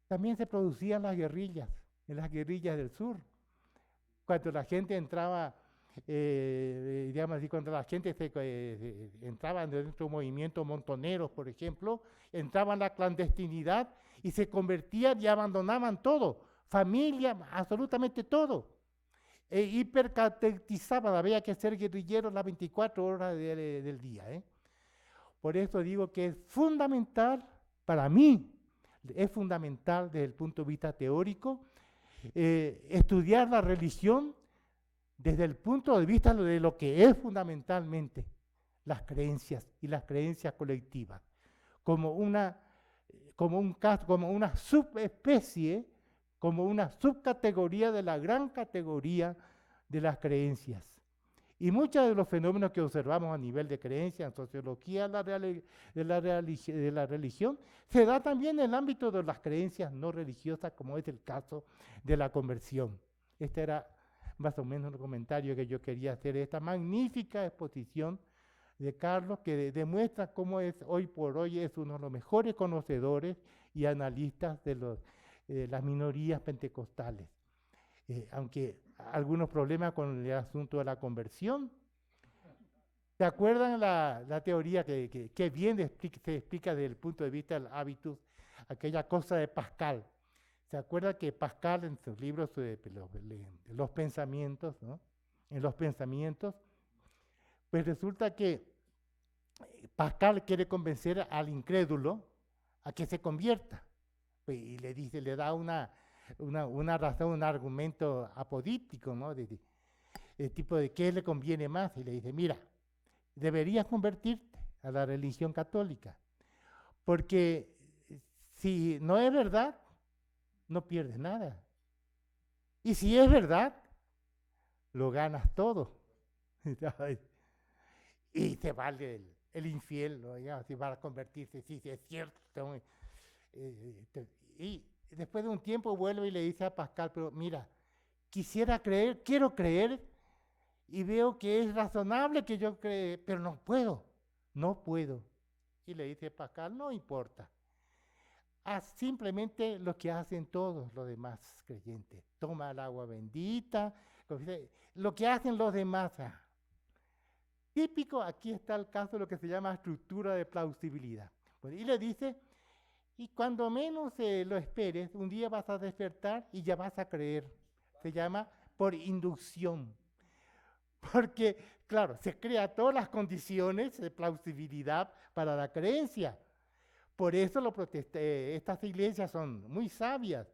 También se producían las guerrillas, en las guerrillas del sur. Cuando la gente entraba, digamos así, cuando la gente entraba dentro de un movimiento montoneros, por ejemplo, entraban en la clandestinidad y se convertían y abandonaban todo, familia, absolutamente todo. Hipercatetizaban, había que ser guerrilleros las 24 horas del día. Por eso digo que es fundamental, para mí, es fundamental desde el punto de vista teórico, estudiar la religión desde el punto de vista de lo que es fundamentalmente las creencias y las creencias colectivas, como una subespecie, como una subcategoría de la gran categoría de las creencias. Y muchos de los fenómenos que observamos a nivel de creencia, en sociología de la religión, se da también en el ámbito de las creencias no religiosas, como es el caso de la conversión. Este era más o menos el comentario que yo quería hacer de esta magnífica exposición de Carlos, que demuestra cómo es hoy por hoy es uno de los mejores conocedores y analistas de las minorías pentecostales. Aunque algunos problemas con el asunto de la conversión. ¿Se acuerdan la teoría que bien se explica desde el punto de vista del hábitus, aquella cosa de Pascal? ¿Se acuerda que Pascal en sus libros de los pensamientos, ¿no? En los pensamientos, pues resulta que Pascal quiere convencer al incrédulo a que se convierta. Pues, y le da una razón, un argumento apodíptico, ¿no? De tipo de qué le conviene más. Y le dice, mira, deberías convertirte a la religión católica, porque si no es verdad, no pierdes nada. Y si es verdad, lo ganas todo. Y te vale el infiel, ¿no? Ya, si va a convertirse, sí, es cierto. Y después de un tiempo vuelve y le dice a Pascal, pero mira, quiero creer y veo que es razonable que yo cree, pero no puedo. Y le dice Pascal, no importa, haz simplemente lo que hacen todos los demás creyentes, toma el agua bendita, lo que hacen los demás. Típico, aquí está el caso de lo que se llama estructura de plausibilidad. Pues, y le dice, y cuando menos lo esperes, un día vas a despertar y ya vas a creer. Se llama por inducción. Porque, claro, se crean todas las condiciones de plausibilidad para la creencia. Por eso estas iglesias son muy sabias.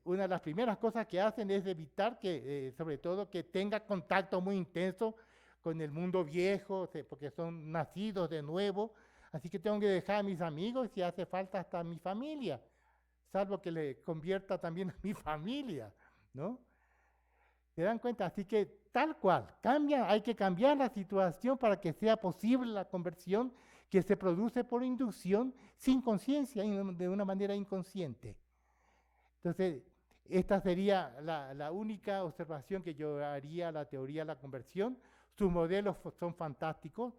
Una de las primeras cosas que hacen es evitar que, sobre todo, que tenga contacto muy intenso con el mundo viejo, porque son nacidos de nuevo. Así que tengo que dejar a mis amigos, si hace falta hasta a mi familia, salvo que le convierta también a mi familia, ¿no? ¿Se dan cuenta? Así que tal cual, hay que cambiar la situación para que sea posible la conversión que se produce por inducción sin conciencia, de una manera inconsciente. Entonces, esta sería la única observación que yo haría a la teoría de la conversión. Sus modelos son fantásticos.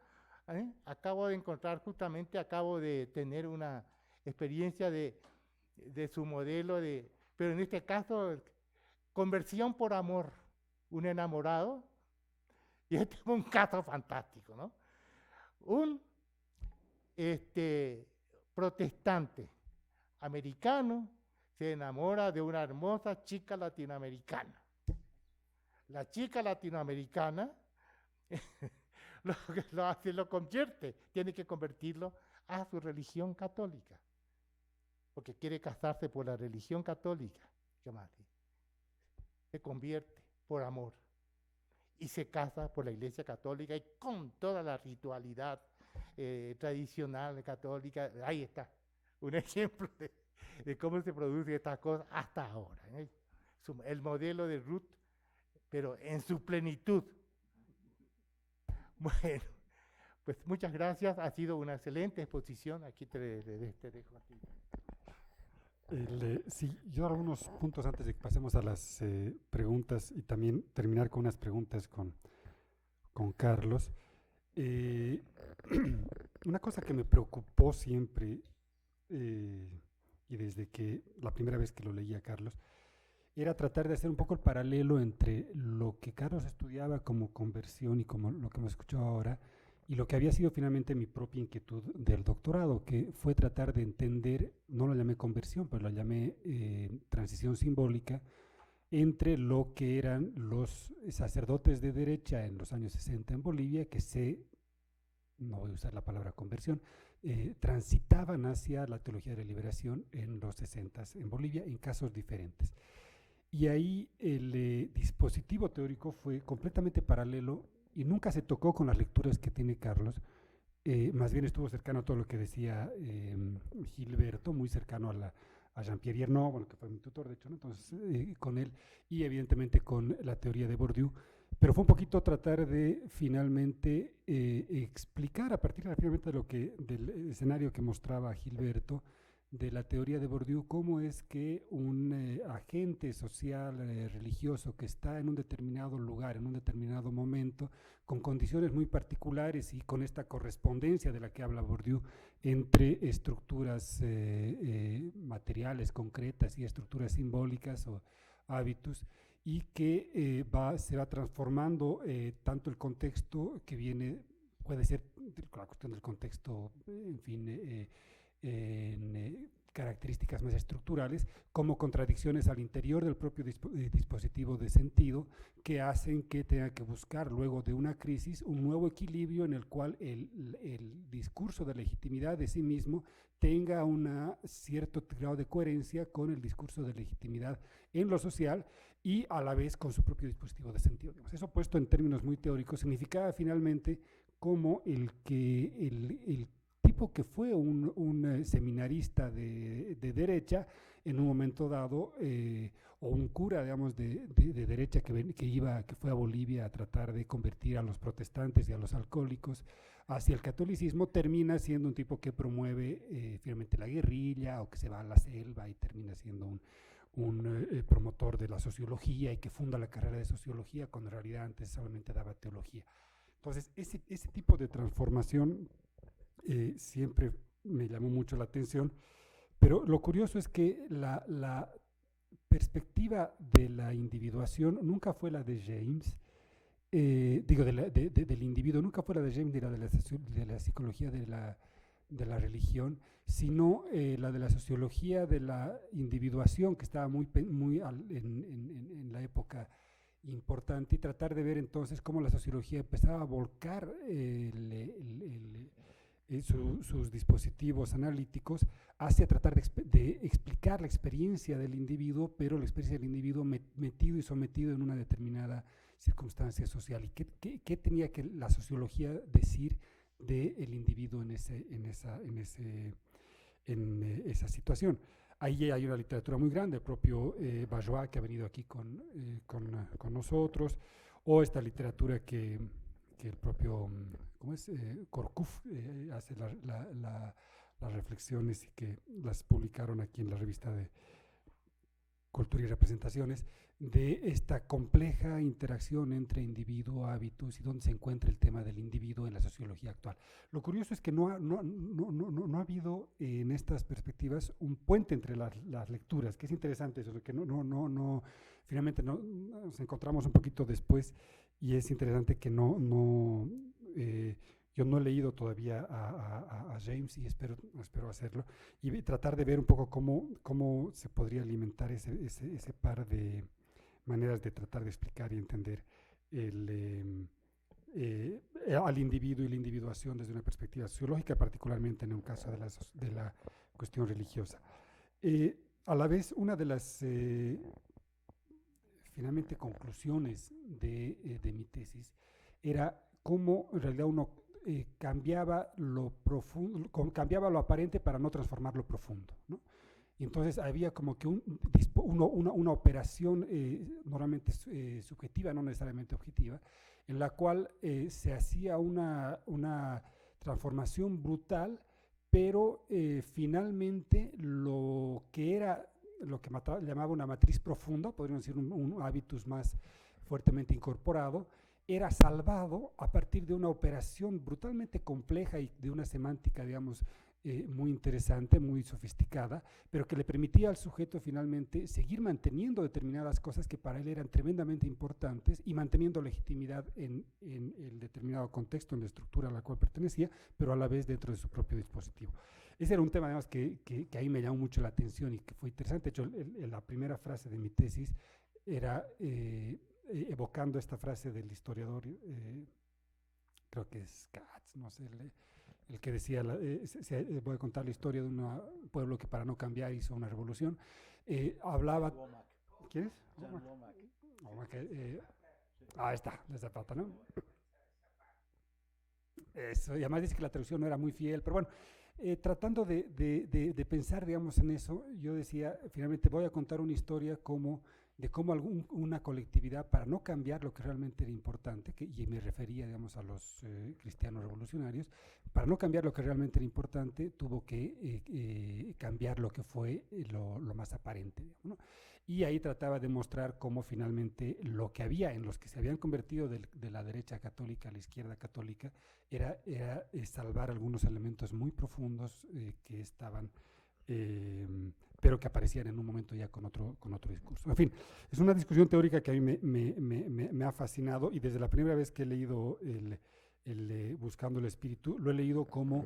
Acabo de tener una experiencia de su modelo, pero en este caso, conversión por amor, un enamorado, y este es un caso fantástico, ¿no? Un protestante americano se enamora de una hermosa chica latinoamericana. La chica latinoamericana lo convierte, tiene que convertirlo a su religión católica, porque quiere casarse por la religión católica. ¿Qué más? Se convierte por amor y se casa por la Iglesia Católica y con toda la ritualidad tradicional católica. Ahí está, un ejemplo de cómo se produce estas cosas hasta ahora. El modelo de Ruth, pero en su plenitud. Bueno, pues muchas gracias, ha sido una excelente exposición, aquí te dejo aquí. Sí, yo algunos puntos antes de que pasemos a las preguntas y también terminar con unas preguntas con Carlos. Una cosa que me preocupó siempre, y desde que la primera vez que lo leí a Carlos, era tratar de hacer un poco el paralelo entre lo que Carlos estudiaba como conversión y como lo que hemos escuchado ahora, y lo que había sido finalmente mi propia inquietud del doctorado, que fue tratar de entender, no lo llamé conversión, pero lo llamé transición simbólica, entre lo que eran los sacerdotes de derecha en los años 60 en Bolivia, que no voy a usar la palabra conversión, transitaban hacia la teología de la liberación en los 60 en Bolivia, en casos diferentes. y ahí el dispositivo teórico fue completamente paralelo y nunca se tocó con las lecturas que tiene Carlos. Más bien estuvo cercano a todo lo que decía Gilberto, muy cercano a Jean-Pierre Yerno, bueno, que fue mi tutor, de hecho, ¿no? Entonces, con él, y evidentemente con la teoría de Bourdieu, pero fue un poquito tratar de finalmente explicar a partir de, finalmente del escenario que mostraba Gilberto, de la teoría de Bourdieu, cómo es que un agente social religioso que está en un determinado lugar, en un determinado momento, con condiciones muy particulares y con esta correspondencia de la que habla Bourdieu entre estructuras materiales concretas y estructuras simbólicas o hábitos, y que se va transformando tanto el contexto que viene, puede ser la cuestión del contexto, en fin, en características más estructurales, como contradicciones al interior del propio dispositivo de sentido, que hacen que tenga que buscar luego de una crisis un nuevo equilibrio en el cual el discurso de legitimidad de sí mismo tenga un cierto grado de coherencia con el discurso de legitimidad en lo social y a la vez con su propio dispositivo de sentido. Eso puesto en términos muy teóricos significaba finalmente como el tipo que fue un seminarista de derecha en un momento dado, o un cura, digamos, de derecha que fue a Bolivia a tratar de convertir a los protestantes y a los alcohólicos hacia el catolicismo, termina siendo un tipo que promueve finalmente la guerrilla o que se va a la selva y termina siendo un promotor de la sociología y que funda la carrera de sociología cuando en realidad antes solamente daba teología. Entonces, ese tipo de transformación siempre me llamó mucho la atención, pero lo curioso es que la perspectiva de la individuación nunca fue la de James, del individuo, nunca fue la de James ni la de la psicología de la religión, sino la de la sociología de la individuación, que estaba muy en la época importante, y tratar de ver entonces cómo la sociología empezaba a volcar sus dispositivos analíticos hacia tratar de explicar la experiencia del individuo, pero la experiencia del individuo metido y sometido en una determinada circunstancia social. ¿Y qué tenía que la sociología decir del individuo en esa situación? Ahí hay una literatura muy grande, el propio Bajois, que ha venido aquí con nosotros, o esta literatura que el propio Korkuf hace las reflexiones y que las publicaron aquí en la revista de Cultura y Representaciones, de esta compleja interacción entre individuo, hábitos, y donde se encuentra el tema del individuo en la sociología actual. Lo curioso es que no ha habido en estas perspectivas un puente entre las lecturas, que es interesante eso, que finalmente nos encontramos un poquito después, y es interesante que yo no he leído todavía a James y espero hacerlo y tratar de ver un poco cómo se podría alimentar ese par de maneras de tratar de explicar y entender al individuo y la individuación desde una perspectiva sociológica, particularmente en un caso de la cuestión religiosa. A la vez, una de las finalmente conclusiones de mi tesis era cómo en realidad uno cambiaba lo aparente para no transformar lo profundo, ¿no? Y entonces había como que una operación normalmente subjetiva, no necesariamente objetiva, en la cual se hacía una transformación brutal, pero finalmente lo que llamaba una matriz profunda, podríamos decir un hábitus más fuertemente incorporado, era salvado a partir de una operación brutalmente compleja y de una semántica, digamos, muy interesante, muy sofisticada, pero que le permitía al sujeto finalmente seguir manteniendo determinadas cosas que para él eran tremendamente importantes y manteniendo legitimidad en el determinado contexto, en la estructura a la cual pertenecía, pero a la vez dentro de su propio dispositivo. Ese era un tema, además, que ahí me llamó mucho la atención y que fue interesante. De hecho, la primera frase de mi tesis era evocando esta frase del historiador, creo que es Katz, no sé, el que decía, voy a contar la historia de un pueblo que para no cambiar hizo una revolución. Hablaba, ¿Quién es? Jan Womack. Womack, ahí está, de Zapata, ¿no? Eso, y además dice que la traducción no era muy fiel, pero bueno, tratando de pensar, digamos, en eso, yo decía, finalmente voy a contar una historia de cómo una colectividad, para no cambiar lo que realmente era importante, y me refería, digamos, a los cristianos revolucionarios, para no cambiar lo que realmente era importante, tuvo que cambiar lo que fue lo más aparente, digamos, ¿no? Y ahí trataba de mostrar cómo finalmente lo que había en los que se habían convertido de la derecha católica a la izquierda católica era salvar algunos elementos muy profundos que estaban, pero que aparecían en un momento ya con otro discurso. En fin, es una discusión teórica que a mí me ha fascinado, y desde la primera vez que he leído Buscando el Espíritu, lo he leído como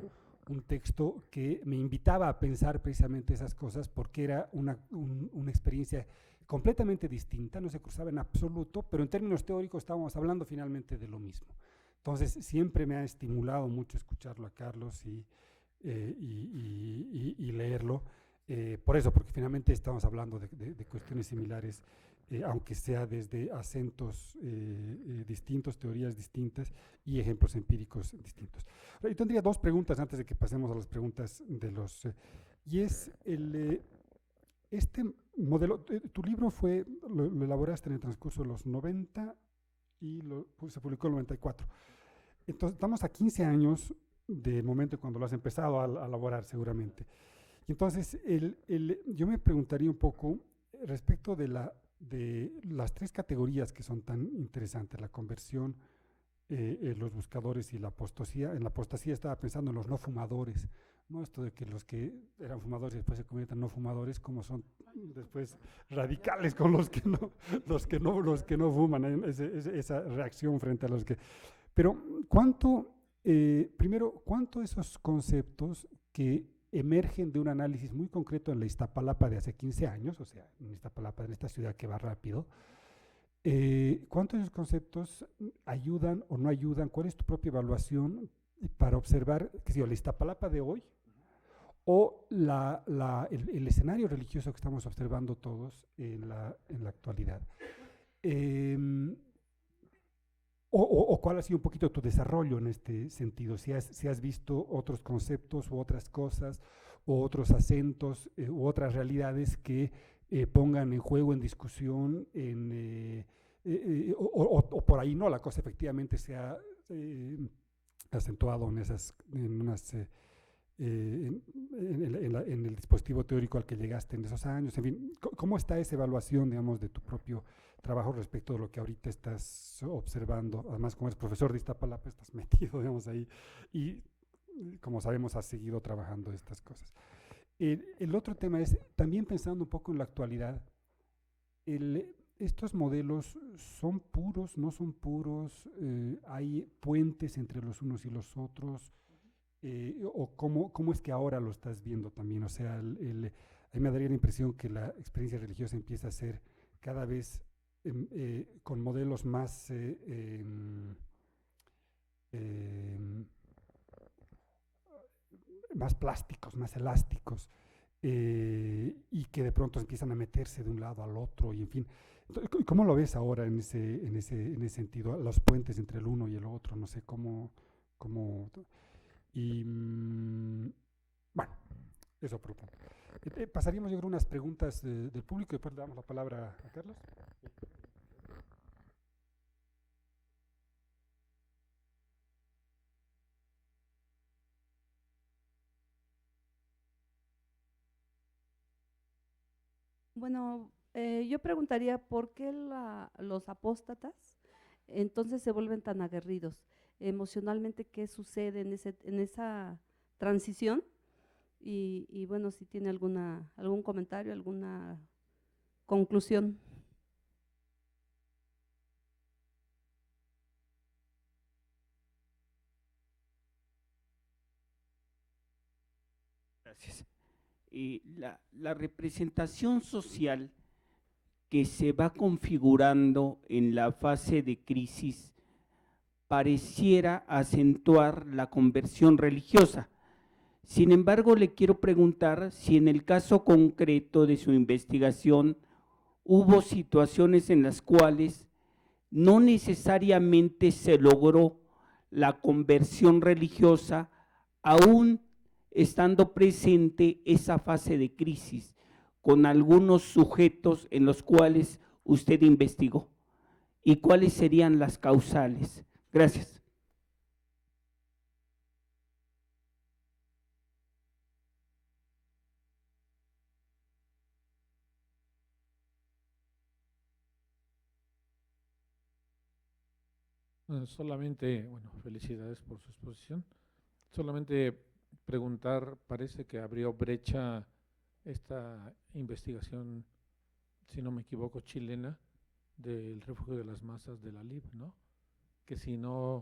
un texto que me invitaba a pensar precisamente esas cosas, porque era una experiencia completamente distinta, no se cruzaba en absoluto, pero en términos teóricos estábamos hablando finalmente de lo mismo. Entonces siempre me ha estimulado mucho escucharlo a Carlos y leerlo, por eso, porque finalmente estamos hablando de cuestiones similares, aunque sea desde acentos distintos, teorías distintas y ejemplos empíricos distintos. Ahora, yo tendría dos preguntas antes de que pasemos a las preguntas de los… y es este modelo, tu libro lo elaboraste en el transcurso de los 90 y se publicó en el 94. Entonces, estamos a 15 años del momento cuando lo has empezado a elaborar seguramente. Entonces, yo me preguntaría un poco respecto de las tres categorías que son tan interesantes: la conversión, los buscadores y la apostasía. En la apostasía estaba pensando en los no fumadores, ¿no? Esto de que los que eran fumadores y después se convierten en no fumadores, como son después radicales con los que no fuman, esa reacción frente a los que… Pero primero, ¿cuánto esos conceptos que emergen de un análisis muy concreto en la Iztapalapa de hace 15 años, o sea, en Iztapalapa, en esta ciudad que va rápido, ¿cuántos de esos conceptos ayudan o no ayudan? ¿Cuál es tu propia evaluación para observar, qué sé yo, la Iztapalapa de hoy o el escenario religioso que estamos observando todos en la actualidad? O cuál ha sido un poquito tu desarrollo en este sentido, si has visto otros conceptos u otras cosas, u otros acentos, u otras realidades que pongan en juego, en discusión, o por ahí no, la cosa efectivamente se ha acentuado en el dispositivo teórico al que llegaste en esos años. En fin, ¿cómo está esa evaluación, digamos, de tu propio trabajo respecto de lo que ahorita estás observando? Además, como eres profesor de Iztapalapa, estás metido, digamos, ahí, y como sabemos, has seguido trabajando estas cosas. El otro tema es, también pensando un poco en la actualidad, ¿estos modelos son puros, no son puros? ¿Hay puentes entre los unos y los otros? ¿O cómo es que ahora lo estás viendo también? O sea, a mí me daría la impresión que la experiencia religiosa empieza a ser cada vez con modelos más plásticos, más elásticos, y que de pronto empiezan a meterse de un lado al otro, y en fin. ¿Cómo lo ves ahora en ese sentido? Los puentes entre el uno y el otro, no sé cómo y bueno, eso por lo tanto. Pasaríamos, yo creo, unas preguntas del público y después le damos la palabra a Carlos. Bueno, yo preguntaría por qué los apóstatas entonces se vuelven tan aguerridos emocionalmente, qué sucede en esa transición, y bueno, si tiene algún comentario, alguna conclusión. Gracias. La representación social que se va configurando en la fase de crisis pareciera acentuar la conversión religiosa. Sin embargo, le quiero preguntar si en el caso concreto de su investigación hubo situaciones en las cuales no necesariamente se logró la conversión religiosa, aún estando presente esa fase de crisis con algunos sujetos en los cuales usted investigó. ¿Y cuáles serían las causales? Gracias. Solamente, bueno, felicidades por su exposición. Solamente preguntar, parece que abrió brecha esta investigación, si no me equivoco, chilena, del refugio de las masas de la LIB, ¿no? Que si no